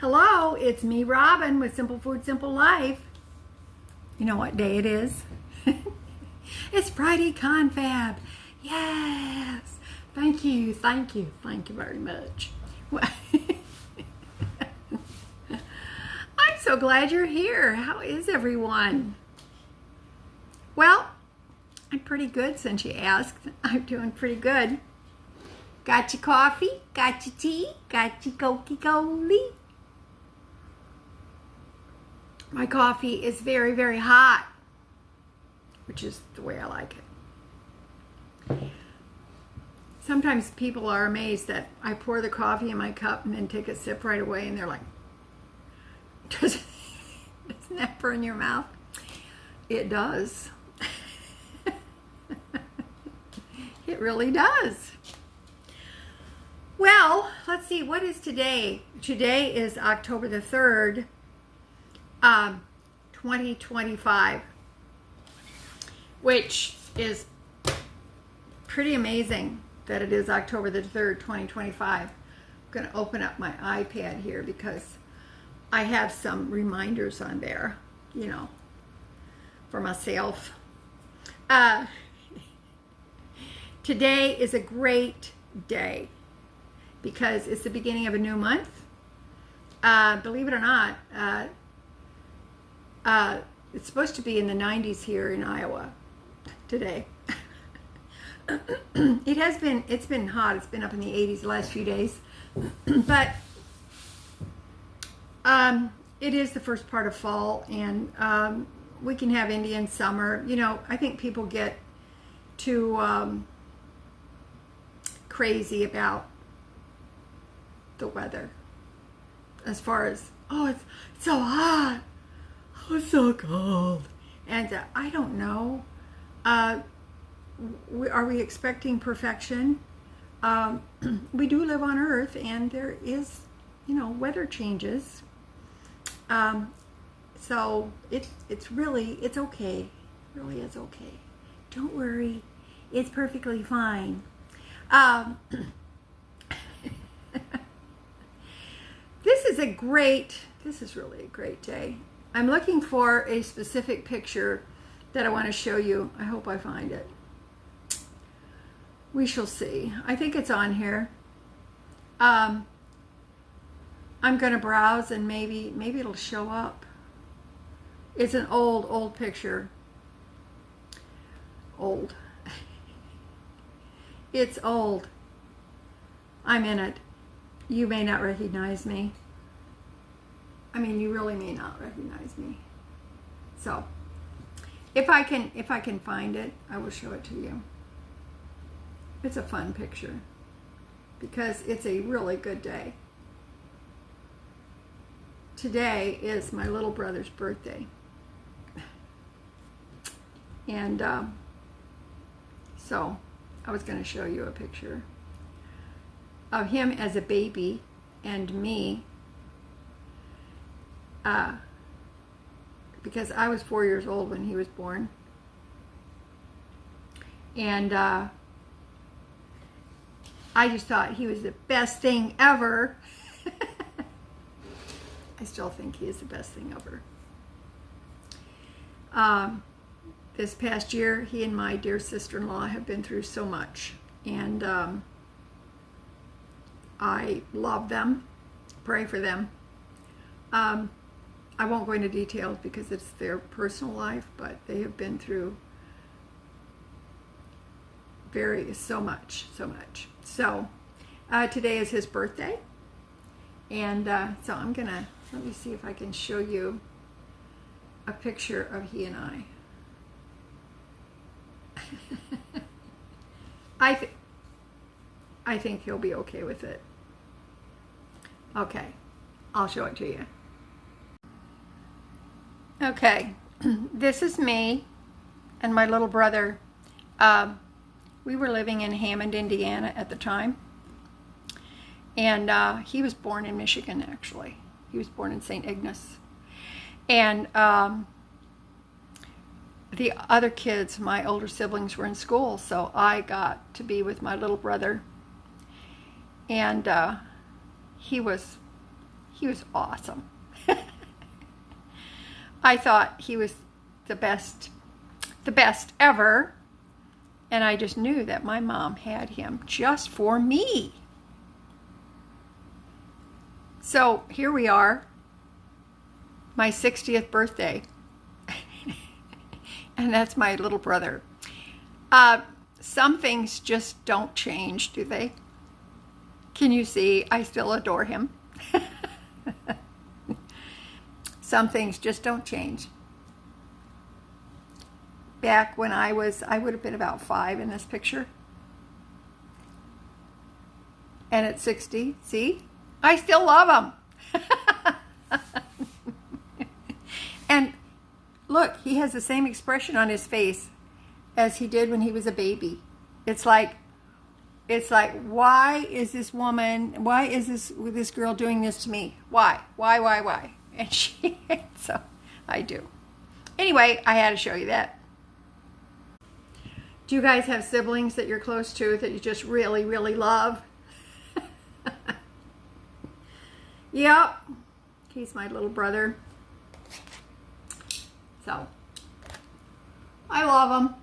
Hello, it's me, Robin, with Simple Food, Simple Life. You know what day it is? It's Friday Confab. Yes. Thank you very much. I'm so glad you're here. How is everyone? Well, I'm pretty good since you asked. I'm doing pretty good. Got your coffee? Got your tea? Got your Coca-Cola? My coffee is very, very hot, which is the way I like it. Sometimes people are amazed that I pour the coffee in my cup and then take a sip right away, and they're like, doesn't that burn your mouth? It does. It really does. Well, let's see, what is today? Today is October the 3rd, 2025, which is pretty amazing that it is October the 3rd, 2025. I'm going to open up my iPad here because I have some reminders on there, you know, for myself. Today is a great day because it's the beginning of a new month. Believe it or not, it's supposed to be in the 90s here in Iowa today. It's been hot. It's been up in the 80s the last few days. But it is the first part of fall, and we can have Indian summer. You know, I think people get too crazy about the weather as far as, oh, it's so hot, oh, it's so cold, and I don't know, are we expecting perfection? We do live on Earth, and there is, you know, weather changes, so it's okay. It really is okay. Don't worry, it's perfectly fine. This is really a great day. I'm looking for a specific picture that I want to show you. I hope I find it. We shall see. I think it's on here. I'm going to browse and maybe it'll show up. It's an old picture. Old. It's old. I'm in it. You may not recognize me. I mean, you really may not recognize me. So, if I can find it, I will show it to you. It's a fun picture because it's a really good day. Today is my little brother's birthday. And so I was going to show you a picture of him as a baby and me, because I was 4 years old when he was born, and I just thought he was the best thing ever. I still think he is the best thing ever. This past year, he and my dear sister-in-law have been through so much, and I love them, pray for them. I won't go into details because it's their personal life, but they have been through so much. So today is his birthday, and so I'm gonna, let me see if I can show you a picture of he and I. I think he'll be okay with it. Okay, I'll show it to you. Okay, this is me and my little brother. We were living in Hammond, Indiana at the time, and he was born in Michigan, actually. He was born in St. Ignace. And the other kids, my older siblings, were in school, so I got to be with my little brother. And he was he was awesome. I thought he was the best ever. And I just knew that my mom had him just for me. So here we are, my 60th birthday. And that's my little brother. Some things just don't change, do they? Can you see? I still adore him. Some things just don't change. Back when I would have been about 5 in this picture. And at 60, see? I still love him. And look, he has the same expression on his face as he did when he was a baby. It's like, why is this girl doing this to me? Why? And so I do. Anyway, I had to show you that. Do you guys have siblings that you're close to that you just really, really love? Yep. He's my little brother. So, I love him.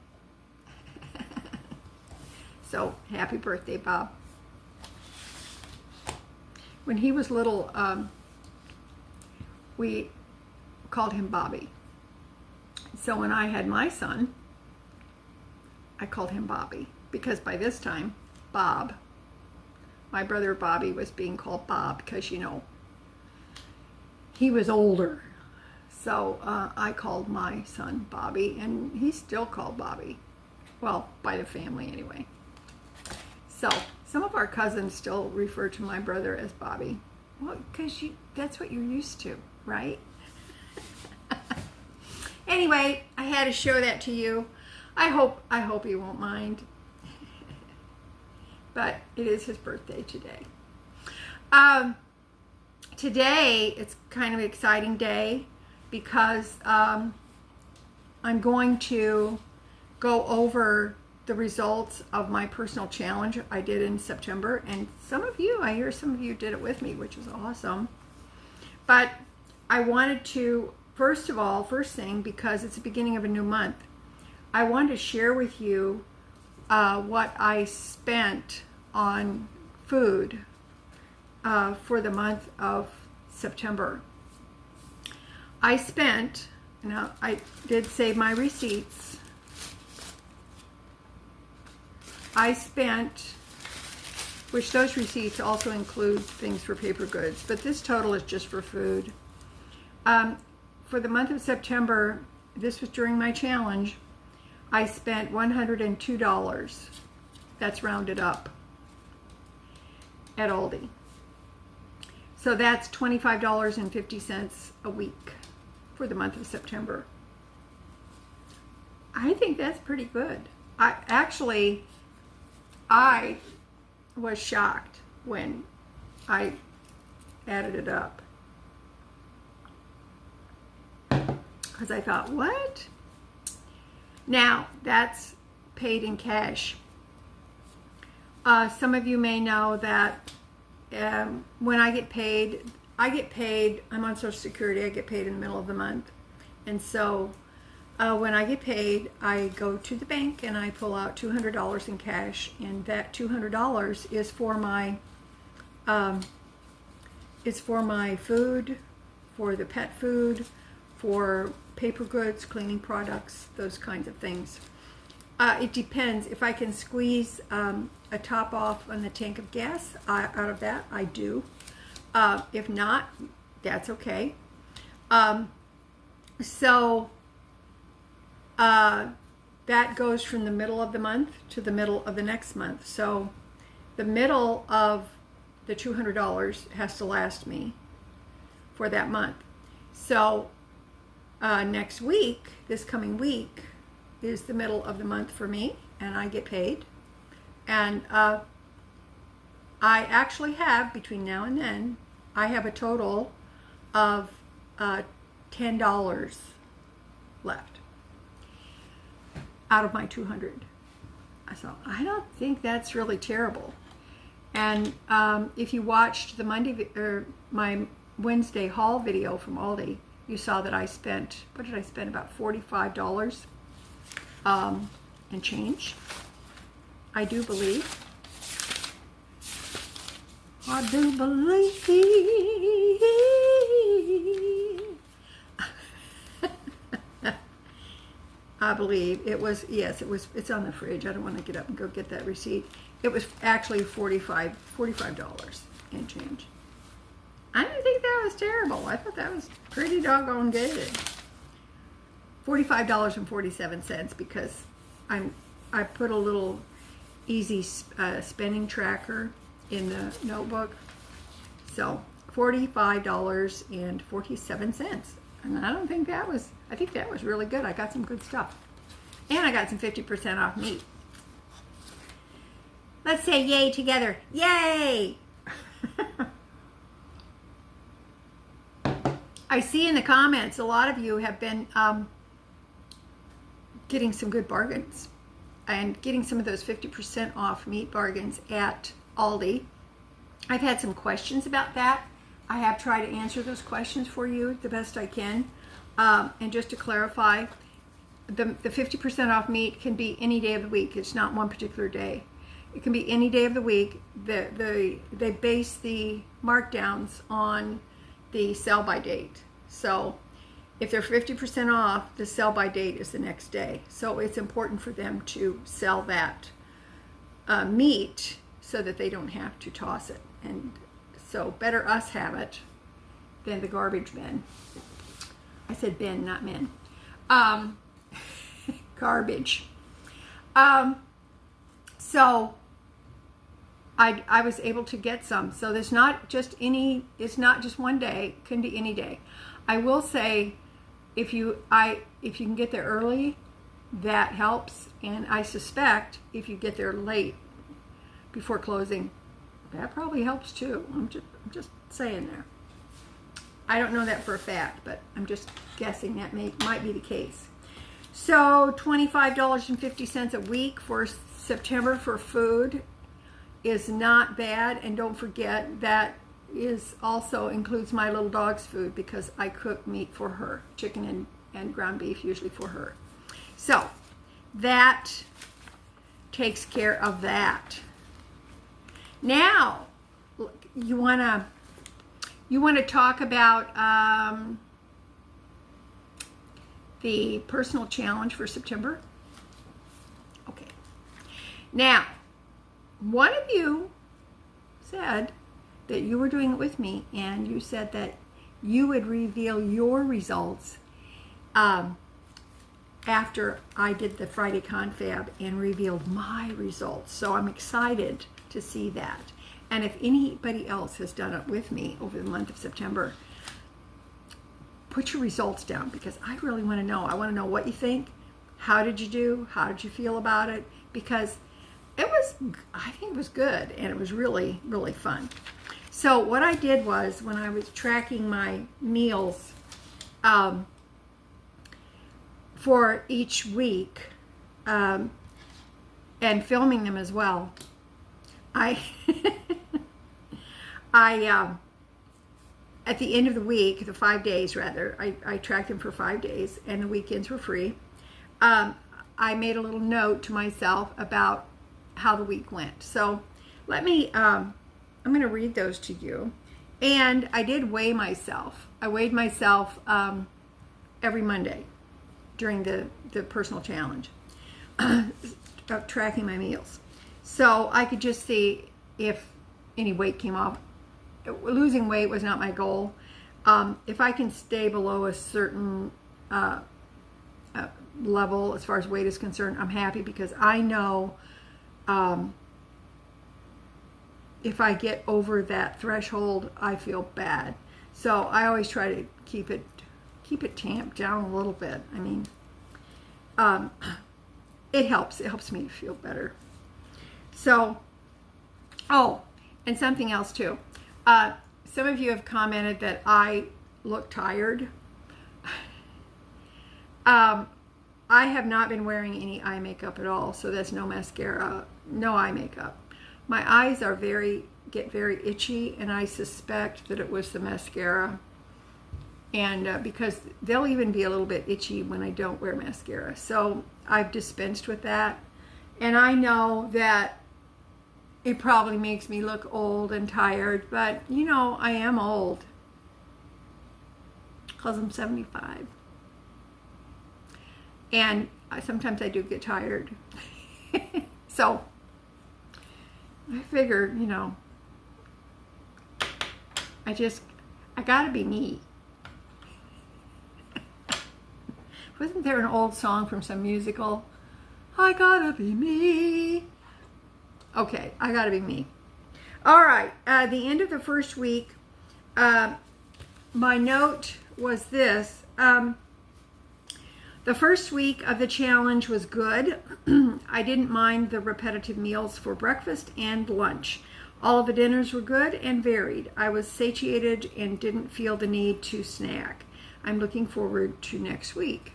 So, happy birthday, Bob. When he was little, we called him Bobby. So when I had my son, I called him Bobby, because by this time, Bob, my brother Bobby, was being called Bob because, you know, he was older. So I called my son Bobby, and he's still called Bobby. Well, by the family anyway. So some of our cousins still refer to my brother as Bobby. Well, because that's what you're used to, right? Anyway, I had to show that to you. I hope you won't mind. But it is his birthday today. Today, it's kind of an exciting day because I'm going to go over the results of my personal challenge I did in September. And I hear some of you did it with me, which is awesome. But I wanted to, first thing, because it's the beginning of a new month, I wanted to share with you what I spent on food for the month of September. I spent, now I did save my receipts, I spent, which those receipts also include things for paper goods, but this total is just for food. For the month of September, this was during my challenge, I spent $102, that's rounded up, at Aldi. So that's $25.50 a week for the month of September. I think that's pretty good. I was shocked when I added it up. Because I thought, what? Now, that's paid in cash. Some of you may know that when I get paid, I'm on Social Security, I get paid in the middle of the month. And so when I get paid, I go to the bank and I pull out $200 in cash, and that $200 is for my food, for the pet food, for paper goods, cleaning products, those kinds of things. It depends. If I can squeeze a top off on the tank of gas out of that, I do. If not, that's okay. That goes from the middle of the month to the middle of the next month. So the middle of the $200 has to last me for that month. So next week, this coming week, is the middle of the month for me, and I get paid. And I actually have, between now and then, I have a total of $10 left out of my 200. So I don't think that's really terrible. And if you watched the my Wednesday haul video from Aldi, you saw that I spent, what did I spend? About $45 and change, I do believe. I do believe. I believe it was, yes, it was, it's on the fridge. I don't want to get up and go get that receipt. It was actually $45 and change. I didn't think that was terrible. I thought that was pretty doggone good. $45.47 because I put a little easy spending tracker in the notebook. So $45.47. And I don't think that was, I think that was really good. I got some good stuff. And I got some 50% off meat. Let's say yay together. Yay! I see in the comments a lot of you have been getting some good bargains and getting some of those 50% off meat bargains at Aldi. I've had some questions about that. I have tried to answer those questions for you the best I can. And just to clarify, the 50% off meat can be any day of the week. It's not one particular day. It can be any day of the week. They base the markdowns on the sell by date. So if they're 50% off, the sell by date is the next day. So it's important for them to sell that meat so that they don't have to toss it. And so better us have it than the garbage bin. I said bin, not men. Garbage. So I was able to get some. So there's not just any, it's not just one day, it can be any day. I will say if you can get there early, that helps. And I suspect if you get there late before closing, that probably helps too. I'm just saying there. I don't know that for a fact, but I'm just guessing that might be the case. So $25.50 a week for September for food is not bad. And don't forget that is also includes my little dog's food because I cook meat for her, chicken and ground beef usually for her. So that takes care of that. Now you want to talk about the personal challenge for September? Okay. Now, one of you said that you were doing it with me, and you said that you would reveal your results after I did the Friday Confab and revealed my results. So I'm excited to see that. And if anybody else has done it with me over the month of September, put your results down because I really want to know. I want to know what you think. How did you do? How did you feel about it? Because I think it was good and it was really, really fun. So what I did was when I was tracking my meals for each week and filming them as well, I at the end of the week, the 5 days rather, I tracked them for 5 days and the weekends were free. I made a little note to myself about how the week went. So let me, I'm going to read those to you. And I did weigh myself. I weighed myself every Monday during the personal challenge of tracking my meals. So I could just see if any weight came off. Losing weight was not my goal. If I can stay below a certain level as far as weight is concerned, I'm happy because I know if I get over that threshold, I feel bad. So I always try to keep it tamped down a little bit. I mean, it helps. It helps me to feel better. So, oh, and something else too. Some of you have commented that I look tired. I have not been wearing any eye makeup at all, so that's no mascara, no eye makeup. My eyes are very get very itchy, and I suspect that it was the mascara. And because they'll even be a little bit itchy when I don't wear mascara. So I've dispensed with that. And I know that it probably makes me look old and tired, but you know, I am old because I'm 75. And sometimes I do get tired. So I figured, you know, I gotta be me. Wasn't there an old song from some musical? I gotta be me. Okay, I gotta be me. All right, the end of the first week, my note was this. The first week of the challenge was good. I didn't mind the repetitive meals for breakfast and lunch. All of the dinners were good and varied. I was satiated and didn't feel the need to snack. I'm looking forward to next week.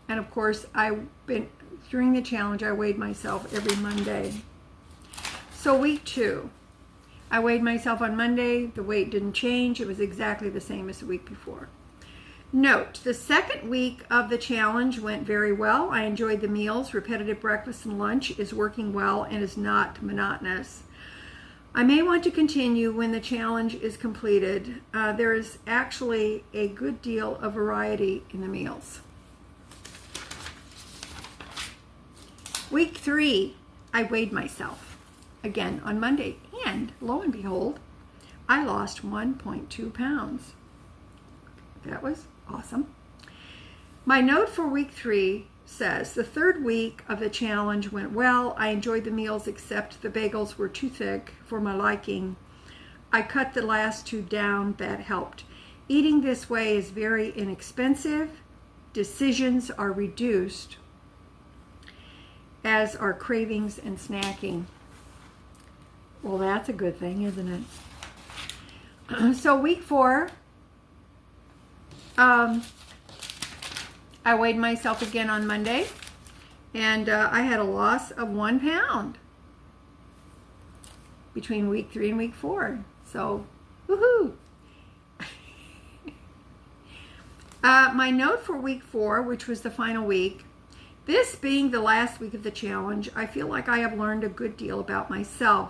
And of course, during the challenge, I weighed myself every Monday. So week 2, I weighed myself on Monday. The weight didn't change. It was exactly the same as the week before. Note, the second week of the challenge went very well. I enjoyed the meals. Repetitive breakfast and lunch is working well and is not monotonous. I may want to continue when the challenge is completed. There is actually a good deal of variety in the meals. Week 3, I weighed myself again on Monday, and lo and behold, I lost 1.2 pounds. That was awesome. My note for week 3 says, the third week of the challenge went well. I enjoyed the meals, except the bagels were too thick for my liking. I cut the last 2 down. That helped. Eating this way is very inexpensive. Decisions are reduced, as are cravings and snacking. Well, that's a good thing, isn't it? So week 4, I weighed myself again on Monday, and I had a loss of 1 pound between week 3 and week 4. So, woohoo! My note for week 4, which was the final week, this being the last week of the challenge, I feel like I have learned a good deal about myself,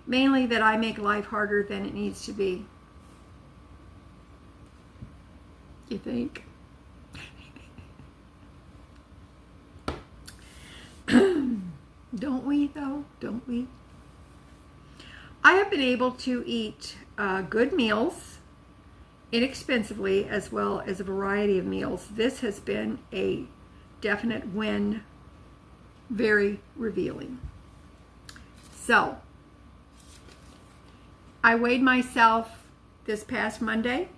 mainly that I make life harder than it needs to be. You think? Don't we, though? Don't we? I have been able to eat good meals inexpensively, as well as a variety of meals. This has been a definite win, very revealing. So, I weighed myself this past Monday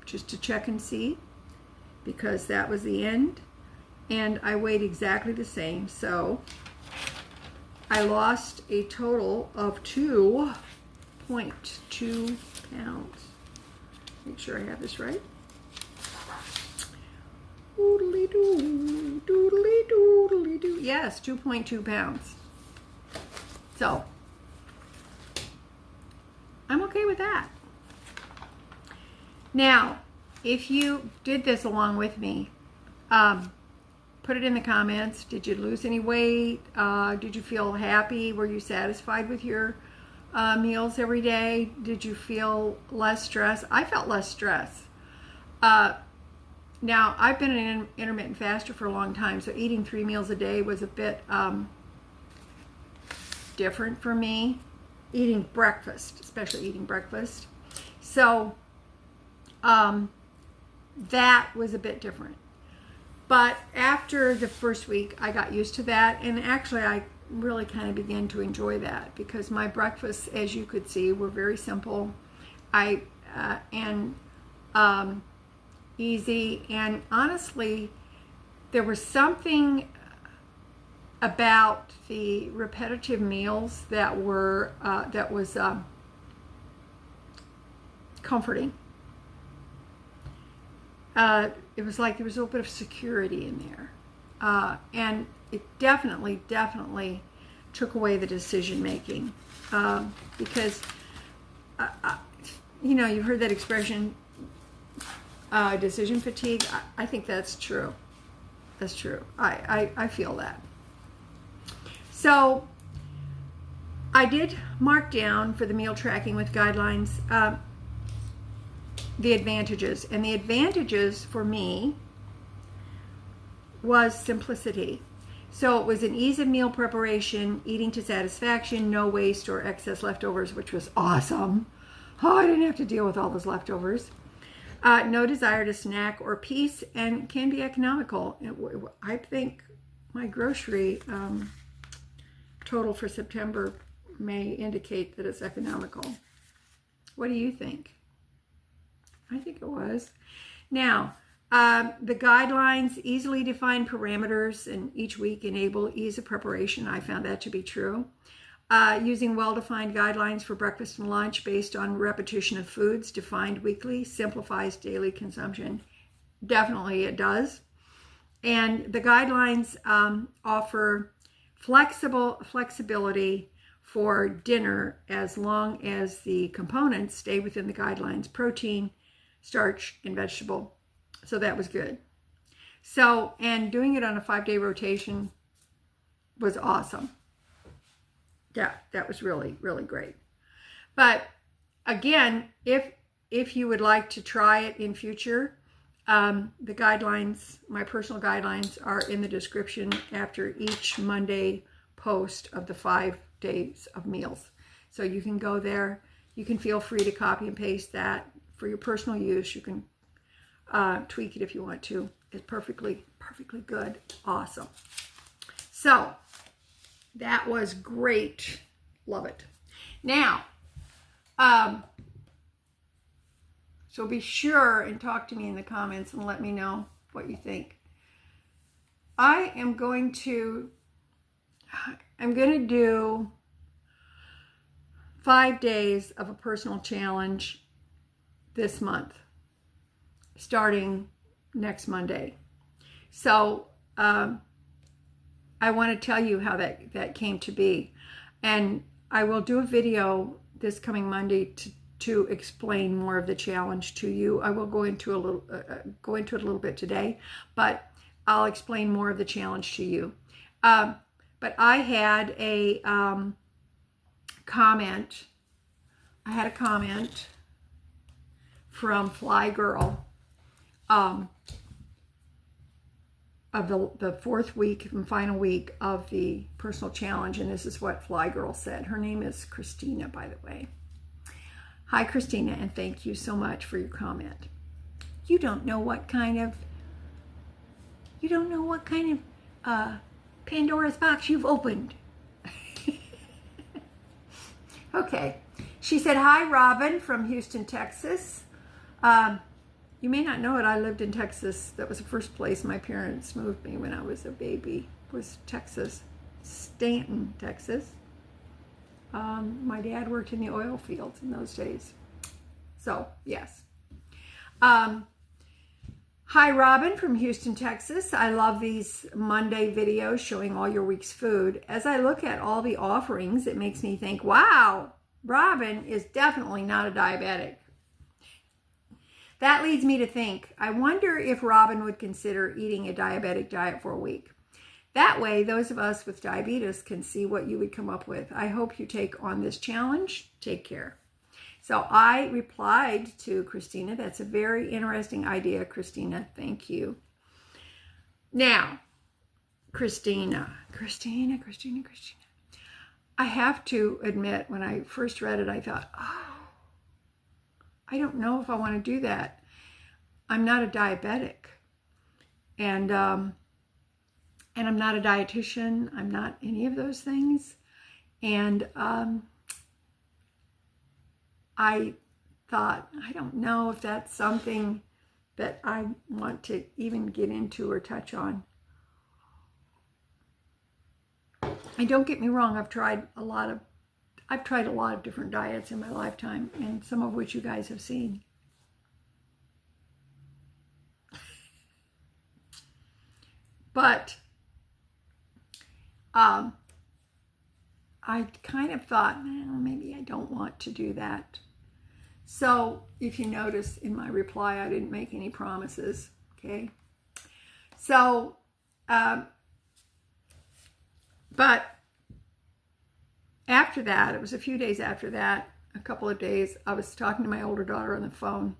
just to check and see, because that was the end, and I weighed exactly the same. So I lost a total of 2.2 pounds. Make sure I have this right. Doodly doo, doodly doodly doo. Yes, 2.2 pounds. So I'm okay with that. Now, if you did this along with me, put it in the comments. Did you lose any weight? Did you feel happy? Were you satisfied with your meals every day? Did you feel less stress? I felt less stress. Now, I've been an intermittent faster for a long time, so eating 3 meals a day was a bit different for me. Eating breakfast, especially eating breakfast. So that was a bit different. But after the first week, I got used to that, and actually I really kind of began to enjoy that, because my breakfasts, as you could see, were very simple. Easy, and honestly, there was something about the repetitive meals that was comforting. It was like there was a little bit of security in there, and it definitely took away the decision making. because, you know, you've heard that expression, decision fatigue. I think that's true. That's true. I feel that. So I did mark down for the meal tracking with guidelines the advantages. And the advantages for me was simplicity. So it was an ease of meal preparation, eating to satisfaction, no waste or excess leftovers, which was awesome. Oh, I didn't have to deal with all those leftovers. No desire to snack or piece, and can be economical. I think my grocery total for September may indicate that it's economical. What do you think? I think it was. Now, the guidelines easily define parameters and each week enable ease of preparation. I found that to be true. Using well-defined guidelines for breakfast and lunch based on repetition of foods defined weekly simplifies daily consumption. Definitely it does. And the guidelines offer flexibility for dinner as long as the components stay within the guidelines: protein, starch, and vegetable. So that was good. So, and doing it on a 5-day rotation was awesome. Yeah, that was really, really great. But again, if you would like to try it in future, the guidelines, my personal guidelines, are in the description after each Monday post of the 5 days of meals. So you can go there. You can feel free to copy and paste that for your personal use. You can tweak it if you want to. It's perfectly good. Awesome. So that was great. Love it. Now, so be sure and talk to me in the comments and let me know what you think. I'm going to do 5 days of a personal challenge this month, starting next Monday. So I want to tell you how that came to be. And I will do a video this coming Monday to explain more of the challenge to you. I will go into it a little bit today, but I'll explain more of the challenge to you. But I had a comment. I had a comment from Fly Girl of the 4th week and final week of the personal challenge, and this is what Fly Girl said. Her name is Christina, by the way. Hi, Christina, and thank you so much for your comment. You don't know what kind of Pandora's box you've opened. Okay. She said, hi, Robin from Houston, Texas. You may not know it. I lived in Texas. That was the first place my parents moved me when I was a baby, was Texas, Stanton, Texas. My dad worked in the oil fields in those days. So, yes. Hi, Robin from Houston, Texas. I love these Monday videos showing all your week's food. As I look at all the offerings, it makes me think, wow, Robin is definitely not a diabetic. That leads me to think, I wonder if Robin would consider eating a diabetic diet for a week. That way, those of us with diabetes can see what you would come up with. I hope you take on this challenge. Take care. So I replied to Christina. That's a very interesting idea, Christina. Thank you. Now, Christina. I have to admit, when I first read it, I thought, oh, I don't know if I want to do that. I'm not a diabetic. And I'm not a dietitian. I'm not any of those things. And I thought, I don't know if that's something that I want to even get into or touch on. And don't get me wrong, I've tried a lot of different diets in my lifetime, and some of which you guys have seen. But I kind of thought, well, maybe I don't want to do that. So if you notice in my reply, I didn't make any promises, okay? So, but after that, it was a few days after that, a couple of days, I was talking to my older daughter on the phone,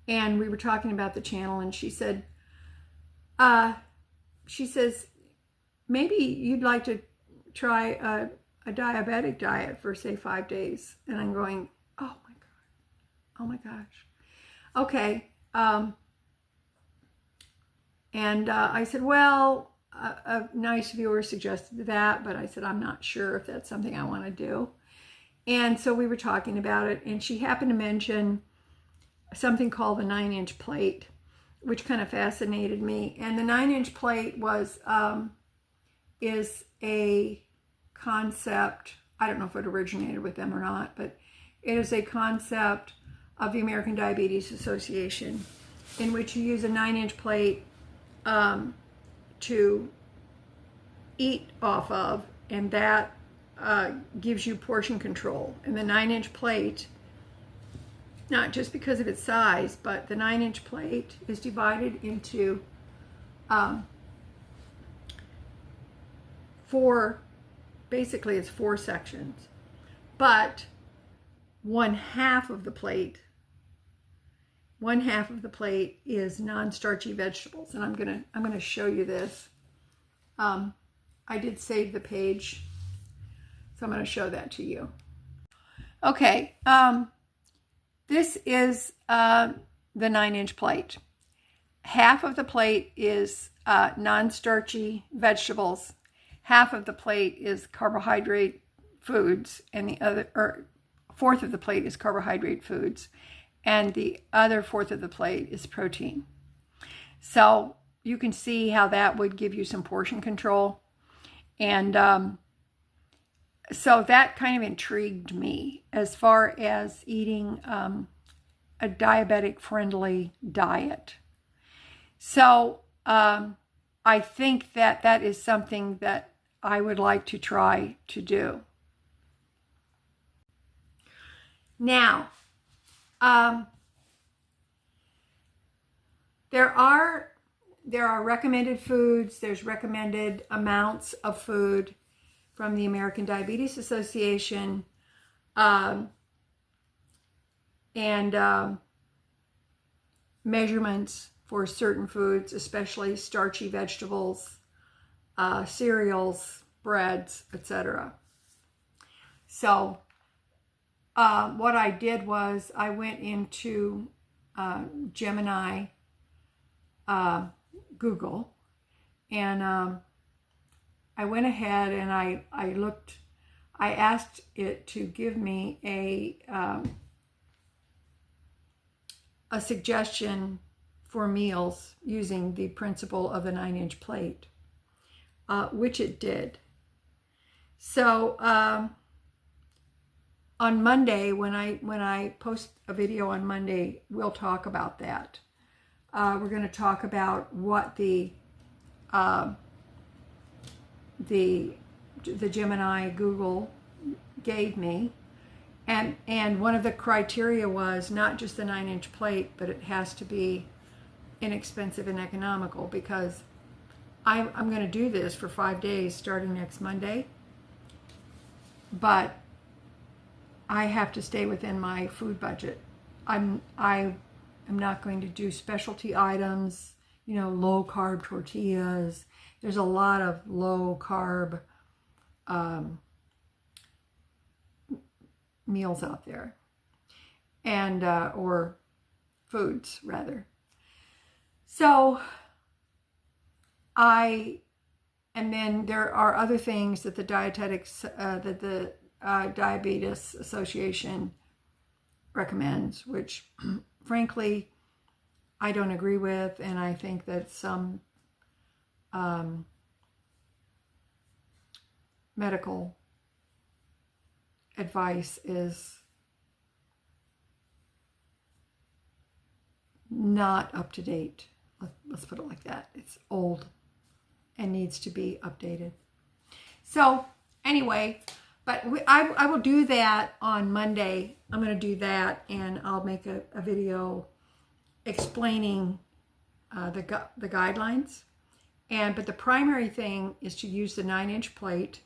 and we were talking about the channel, and she said, maybe you'd like to try a diabetic diet for, say, 5 days. And I'm going, oh my God, oh my gosh. Okay. And I said, well, a nice viewer suggested that, but I said, I'm not sure if that's something I want to do. And so we were talking about it, and she happened to mention something called the 9-inch plate, which kind of fascinated me. And the 9-inch plate is a concept, I don't know if it originated with them or not, but it is a concept of the American Diabetes Association, in which you use a 9-inch plate to eat off of, and that gives you portion control. And the 9-inch plate, not just because of its size, but the 9-inch plate is divided into basically it's 4 sections, but one half of the plate is non-starchy vegetables. And I'm gonna show you this. I did save the page, so I'm gonna show that to you. Okay, this is the 9-inch plate. Half of the plate is non-starchy vegetables. Half of the plate is carbohydrate foods, and the other fourth of the plate is carbohydrate foods, and the other fourth of the plate is protein. So you can see how that would give you some portion control. And so that kind of intrigued me as far as eating a diabetic friendly diet. So I think that that is something that I would like to try to do. Now, there are recommended foods. There's recommended amounts of food from the American Diabetes Association, and measurements for certain foods, especially starchy vegetables, cereals, breads, etc. So what I did was I went into Gemini, Google, and I went ahead and I asked it to give me a suggestion for meals using the principle of the 9-inch plate, which it did. So on Monday, when I post a video on Monday, we'll talk about that. We're going to talk about what the Gemini Google gave me, and one of the criteria was not just the 9-inch plate, but it has to be inexpensive and economical, because I'm going to do this for 5 days starting next Monday, but I have to stay within my food budget. I am not going to do specialty items, low carb tortillas. There's a lot of low carb meals out there, and or foods rather. So and then there are other things that the dietetics, that the Diabetes Association recommends, which frankly I don't agree with, and I think that some medical advice is not up to date. Let's put it like that. It's old and needs to be updated. So anyway, But I will do that on Monday. I'm going to do that, and I'll make a video explaining the guidelines. But the primary thing is to use the 9-inch plate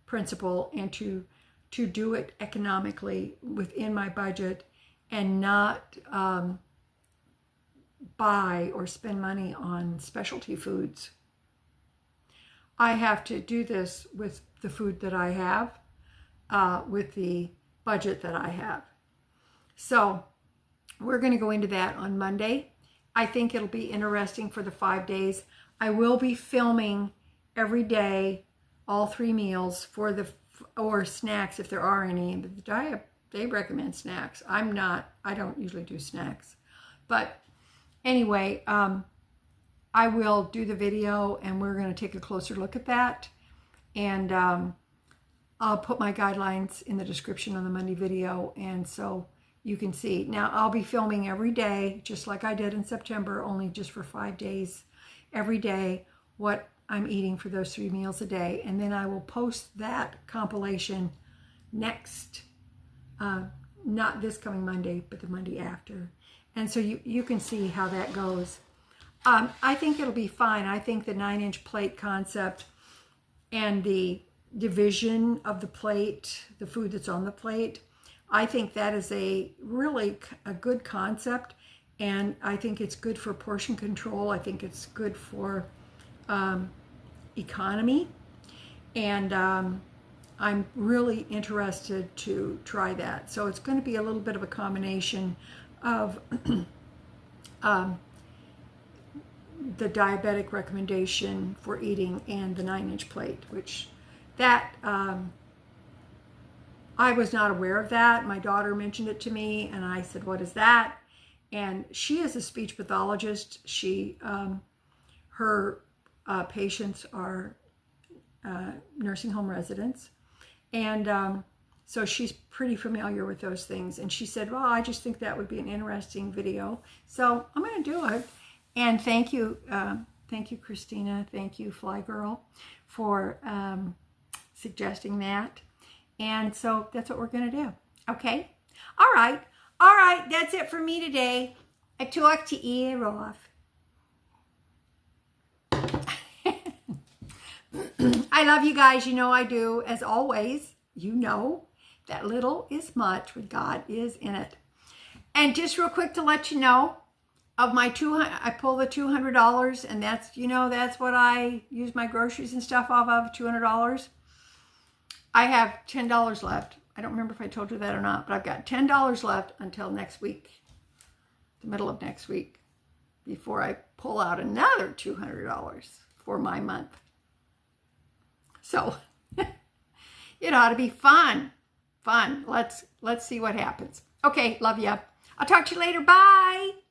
principle and to do it economically within my budget, and not buy or spend money on specialty foods. I have to do this with the food that I have, with the budget that I have. So we're going to go into that on Monday. I think it'll be interesting for the 5 days. I will be filming every day, all 3 meals or snacks if there are any. The diet, they recommend snacks. I don't usually do snacks. But anyway, I will do the video, and we're going to take a closer look at that. And I'll put my guidelines in the description on the Monday video, and so you can see. Now, I'll be filming every day, just like I did in September, only just for 5 days, every day, what I'm eating for those 3 meals a day. And then I will post that compilation next, not this coming Monday, but the Monday after. And so you can see how that goes. I think it'll be fine. I think the 9-inch plate concept and the division of the plate, the food that's on the plate, I think that is really a good concept. And I think it's good for portion control. I think it's good for economy. And I'm really interested to try that. So it's going to be a little bit of a combination of the diabetic recommendation for eating and the 9-inch plate, which that I was not aware of that. My daughter mentioned it to me, and I said, "What is that?" And she is a speech pathologist. Her patients are nursing home residents, and so she's pretty familiar with those things. And she said, "Well, I just think that would be an interesting video, so I'm going to do it." And thank you, Christina. Thank you, Fly Girl, for suggesting that. And so that's what we're going to do. Okay? All right. That's it for me today. I talked to you off. I love you guys. You know I do. As always, you know that little is much when God is in it. And just real quick to let you know, of my I pull the $200, and that's what I use my groceries and stuff off of, $200. I have $10 left. I don't remember if I told you that or not, but I've got $10 left until next week, the middle of next week, before I pull out another $200 for my month. So it ought to be fun. Let's see what happens. Okay, love ya. I'll talk to you later. Bye.